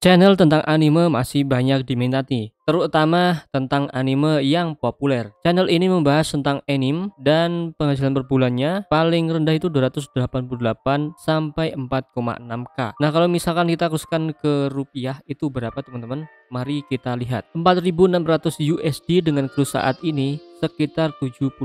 Channel tentang anime masih banyak diminati, terutama tentang anime yang populer. Channel ini membahas tentang anime dan penghasilan per bulannya paling rendah itu 288 sampai 4,6K. Nah, kalau misalkan kita kursuskan ke rupiah itu berapa, teman-teman? Mari kita lihat. 4.600 USD dengan kurs saat ini sekitar 75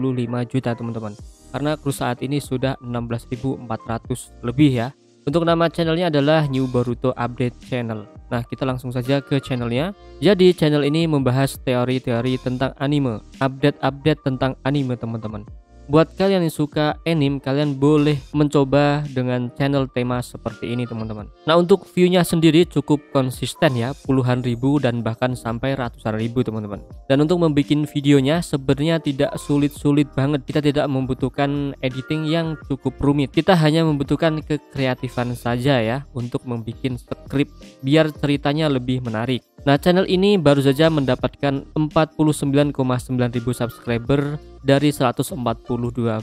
juta, teman-teman. Karena kurs saat ini sudah 16.400 lebih ya. Untuk nama channelnya adalah New Boruto Update Channel. Nah, kita langsung saja ke channelnya. Jadi channel ini membahas teori-teori tentang anime, update-update tentang anime, teman-teman. Buat kalian yang suka anime, kalian boleh mencoba dengan channel tema seperti ini, teman-teman. Nah, untuk view-nya sendiri cukup konsisten ya, puluhan ribu dan bahkan sampai ratusan ribu, teman-teman. Dan untuk membuat videonya sebenarnya tidak sulit-sulit banget. Kita tidak membutuhkan editing yang cukup rumit. Kita hanya membutuhkan kekreatifan saja ya untuk membuat skrip biar ceritanya lebih menarik. Nah, channel ini baru saja mendapatkan 49,9 ribu subscriber dari 142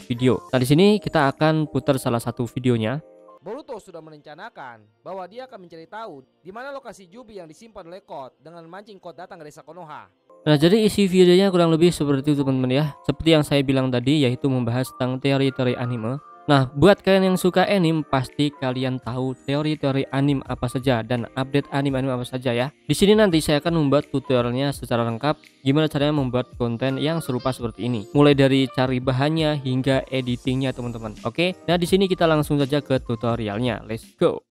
video. Nah, di sini kita akan putar salah satu videonya. Boruto sudah merencanakan bahwa dia akan mencari tahu di mana lokasi Jubi yang disimpan oleh Code dengan mancing Code datang ke desa Konoha. Nah, jadi isi videonya kurang lebih seperti itu, teman-teman ya. Seperti yang saya bilang tadi, yaitu membahas tentang teori-teori anime. Nah, buat kalian yang suka anime, pasti kalian tahu teori-teori anime apa saja dan update anime-anime apa saja ya. Di sini nanti saya akan membuat tutorialnya secara lengkap gimana caranya membuat konten yang serupa seperti ini. Mulai dari cari bahannya hingga editingnya, teman-teman. Oke. Nah, di sini kita langsung saja ke tutorialnya. Let's go.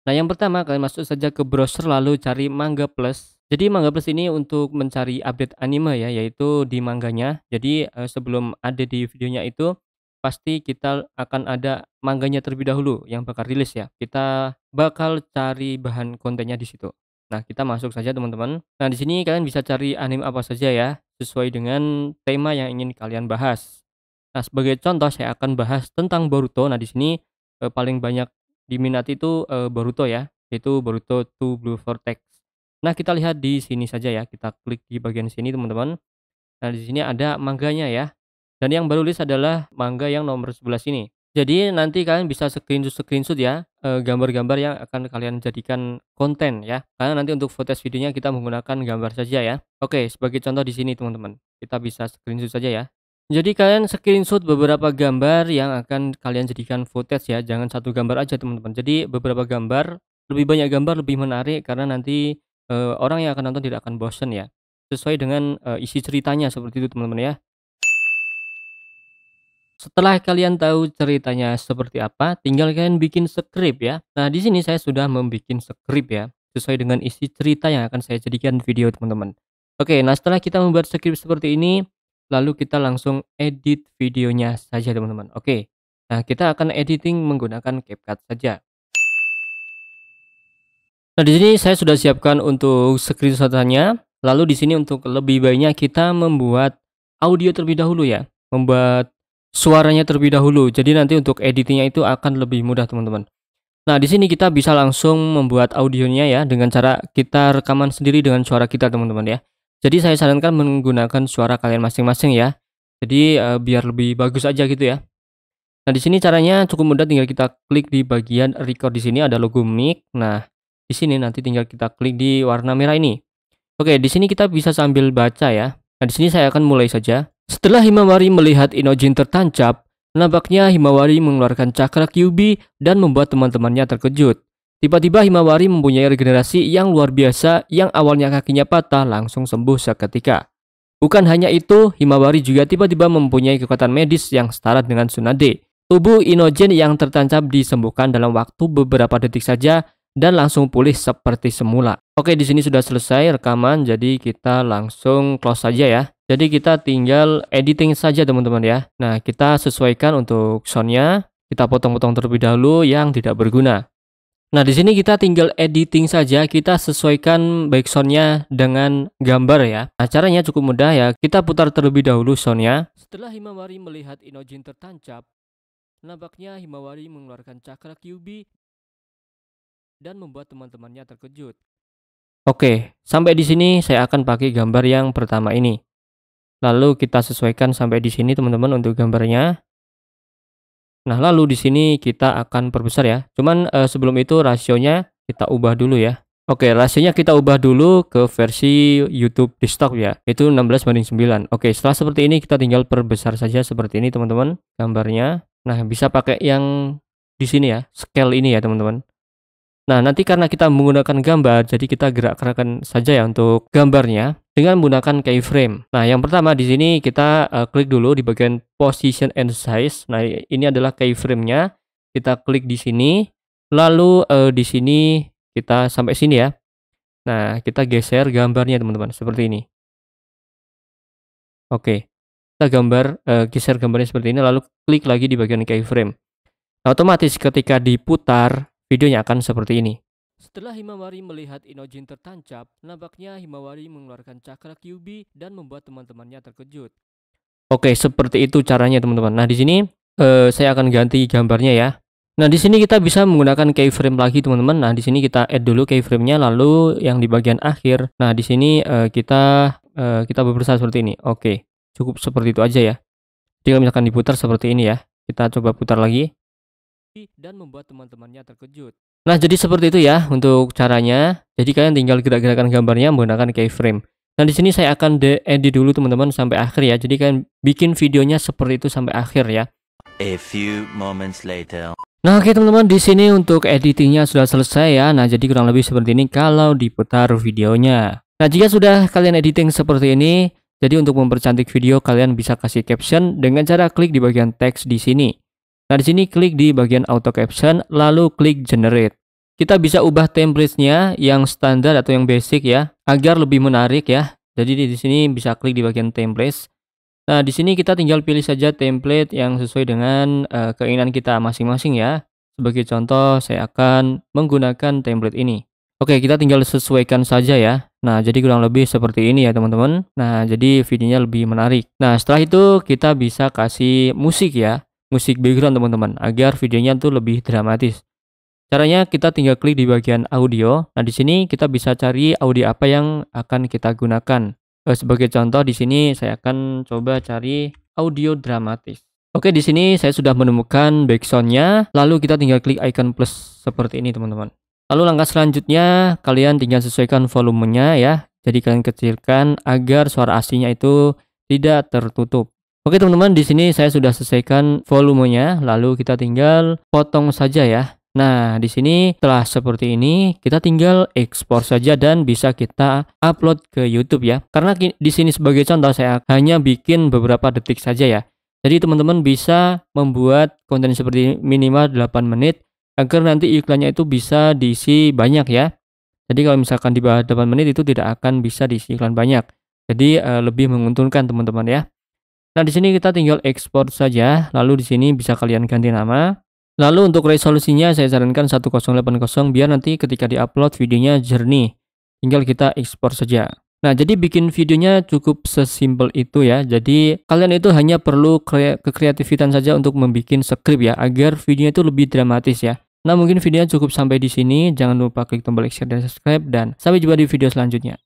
Nah, yang pertama kalian masuk saja ke browser lalu cari Manga Plus. Jadi Manga Plus ini untuk mencari update anime ya, yaitu di mangganya. Jadi sebelum ada di videonya itu pasti kita akan ada mangganya terlebih dahulu yang bakal rilis ya. Kita bakal cari bahan kontennya di situ. Nah, kita masuk saja, teman-teman. Nah, di sini kalian bisa cari anime apa saja ya, sesuai dengan tema yang ingin kalian bahas. Nah, sebagai contoh saya akan bahas tentang Boruto. Nah, di sini paling banyak diminati itu Boruto ya, yaitu Boruto 2 Blue Vortex. Nah, kita lihat di sini saja ya, kita klik di bagian sini, teman-teman. Nah, di sini ada mangganya ya. Dan yang baru list adalah manga yang nomor 11 ini. Jadi nanti kalian bisa screenshot ya, gambar-gambar yang akan kalian jadikan konten ya. Karena nanti untuk footage videonya kita menggunakan gambar saja ya. Oke, sebagai contoh di sini, teman-teman. Kita bisa screenshot saja ya. Jadi kalian screenshot beberapa gambar yang akan kalian jadikan footage ya, jangan satu gambar aja, teman-teman. Jadi beberapa gambar, lebih banyak gambar lebih menarik karena nanti orang yang akan nonton tidak akan bosen ya. Sesuai dengan isi ceritanya seperti itu, teman-teman ya. Setelah kalian tahu ceritanya seperti apa, tinggal kalian bikin skrip ya. Nah, di sini saya sudah membuat skrip ya, sesuai dengan isi cerita yang akan saya jadikan video, teman-teman. Oke, nah setelah kita membuat skrip seperti ini, lalu kita langsung edit videonya saja, teman-teman. Oke. Nah, kita akan editing menggunakan CapCut saja. Nah, di sini saya sudah siapkan untuk screenshot-nya. Lalu di sini untuk lebih baiknya kita membuat audio terlebih dahulu ya. Membuat suaranya terlebih dahulu. Jadi nanti untuk editingnya itu akan lebih mudah, teman-teman. Nah, di sini kita bisa langsung membuat audionya ya dengan cara kita rekaman sendiri dengan suara kita, teman-teman ya. Jadi saya sarankan menggunakan suara kalian masing-masing ya. Jadi biar lebih bagus aja gitu ya. Nah, di sini caranya cukup mudah, tinggal kita klik di bagian record, di sini ada logo mic. Nah, di sini nanti tinggal kita klik di warna merah ini. Oke, di sini kita bisa sambil baca ya. Nah, di sini saya akan mulai saja. Setelah Himawari melihat Inojin tertancap, nampaknya Himawari mengeluarkan cakra Kyuubi dan membuat teman-temannya terkejut. Tiba-tiba Himawari mempunyai regenerasi yang luar biasa yang awalnya kakinya patah langsung sembuh seketika. Bukan hanya itu, Himawari juga tiba-tiba mempunyai kekuatan medis yang setara dengan Tsunade. Tubuh Inojin yang tertancap disembuhkan dalam waktu beberapa detik saja dan langsung pulih seperti semula. Oke, di sini sudah selesai rekaman, jadi kita langsung close saja ya. Jadi kita tinggal editing saja, teman-teman ya. Nah, kita sesuaikan untuk soundnya, kita potong-potong terlebih dahulu yang tidak berguna. Nah, di sini kita tinggal editing saja, kita sesuaikan backsoundnya dengan gambar ya. Nah, caranya cukup mudah ya, kita putar terlebih dahulu soundnya. Setelah Himawari melihat Inojin tertancap, nampaknya Himawari mengeluarkan cakra Kyuubi dan membuat teman-temannya terkejut. Oke, sampai di sini saya akan pakai gambar yang pertama ini. Lalu kita sesuaikan sampai di sini, teman-teman, untuk gambarnya. Nah, lalu di sini kita akan perbesar ya. Cuman sebelum itu rasionya kita ubah dulu ya. Oke, rasionya kita ubah dulu ke versi YouTube desktop ya, itu 16:9. Oke, setelah seperti ini kita tinggal perbesar saja seperti ini teman-teman gambarnya. Nah, bisa pakai yang di sini ya, scale ini ya teman-teman. Nah, nanti karena kita menggunakan gambar, jadi kita gerak-gerakan saja ya untuk gambarnya dengan menggunakan keyframe. Nah, yang pertama di sini kita klik dulu di bagian position and size. Nah, ini adalah keyframe-nya. Kita klik di sini, lalu di sini kita sampai sini ya. Nah, kita geser gambarnya teman-teman seperti ini. Oke, kita geser gambarnya seperti ini, lalu klik lagi di bagian keyframe. Nah, otomatis ketika diputar, videonya akan seperti ini. Setelah Himawari melihat Inojin tertancap, nampaknya Himawari mengeluarkan cakra Kyuubi dan membuat teman-temannya terkejut. Oke, seperti itu caranya teman-teman. Nah, di sini saya akan ganti gambarnya ya. Nah, di sini kita bisa menggunakan keyframe lagi teman-teman. Nah, di sini kita add dulu keyframe-nya, lalu yang di bagian akhir. Nah, di sini kita berusaha seperti ini. Oke, cukup seperti itu aja ya. Jika misalkan diputar seperti ini ya, kita coba putar lagi dan membuat teman-temannya terkejut. Nah, jadi seperti itu ya untuk caranya. Jadi kalian tinggal gerak-gerakan gambarnya menggunakan keyframe. Nah, di sini saya akan edit dulu teman-teman sampai akhir ya. Jadi kalian bikin videonya seperti itu sampai akhir ya. A few moments later. Nah, oke teman-teman, di sini untuk editingnya sudah selesai ya. Nah, jadi kurang lebih seperti ini kalau diputar videonya. Nah, jika sudah kalian editing seperti ini, jadi untuk mempercantik video kalian bisa kasih caption dengan cara klik di bagian teks di sini. Nah, di sini klik di bagian auto caption, lalu klik generate. Kita bisa ubah template-nya yang standar atau yang basic ya, agar lebih menarik ya. Jadi di sini bisa klik di bagian templates. Nah, di sini kita tinggal pilih saja template yang sesuai dengan keinginan kita masing-masing ya. Sebagai contoh, saya akan menggunakan template ini. Oke, kita tinggal sesuaikan saja ya. Nah, jadi kurang lebih seperti ini ya teman-teman. Nah, jadi videonya lebih menarik. Nah, setelah itu kita bisa kasih musik ya. Musik background teman-teman, agar videonya tuh lebih dramatis. Caranya kita tinggal klik di bagian audio. Nah, di sini kita bisa cari audio apa yang akan kita gunakan. Sebagai contoh di sini saya akan coba cari audio dramatis. Oke, di sini saya sudah menemukan backsoundnya. Lalu kita tinggal klik icon plus seperti ini teman-teman. Lalu langkah selanjutnya kalian tinggal sesuaikan volumenya ya. Jadi kalian kecilkan agar suara aslinya itu tidak tertutup. Oke teman-teman, di sini saya sudah selesaikan volumenya, lalu kita tinggal potong saja ya. Nah, di sini setelah seperti ini, kita tinggal ekspor saja dan bisa kita upload ke YouTube ya. Karena di sini sebagai contoh saya hanya bikin beberapa detik saja ya. Jadi teman-teman bisa membuat konten seperti minimal 8 menit agar nanti iklannya itu bisa diisi banyak ya. Jadi kalau misalkan di bawah 8 menit itu tidak akan bisa diisi iklan banyak. Jadi lebih menguntungkan teman-teman ya. Nah, di sini kita tinggal ekspor saja, lalu di sini bisa kalian ganti nama. Lalu untuk resolusinya saya sarankan 1080 biar nanti ketika diupload videonya jernih. Tinggal kita ekspor saja. Nah, jadi bikin videonya cukup sesimpel itu ya. Jadi kalian itu hanya perlu kekreatifan saja untuk membuat skrip ya, agar videonya itu lebih dramatis ya. Nah, mungkin videonya cukup sampai di sini. Jangan lupa klik tombol like, share, dan subscribe, dan sampai jumpa di video selanjutnya.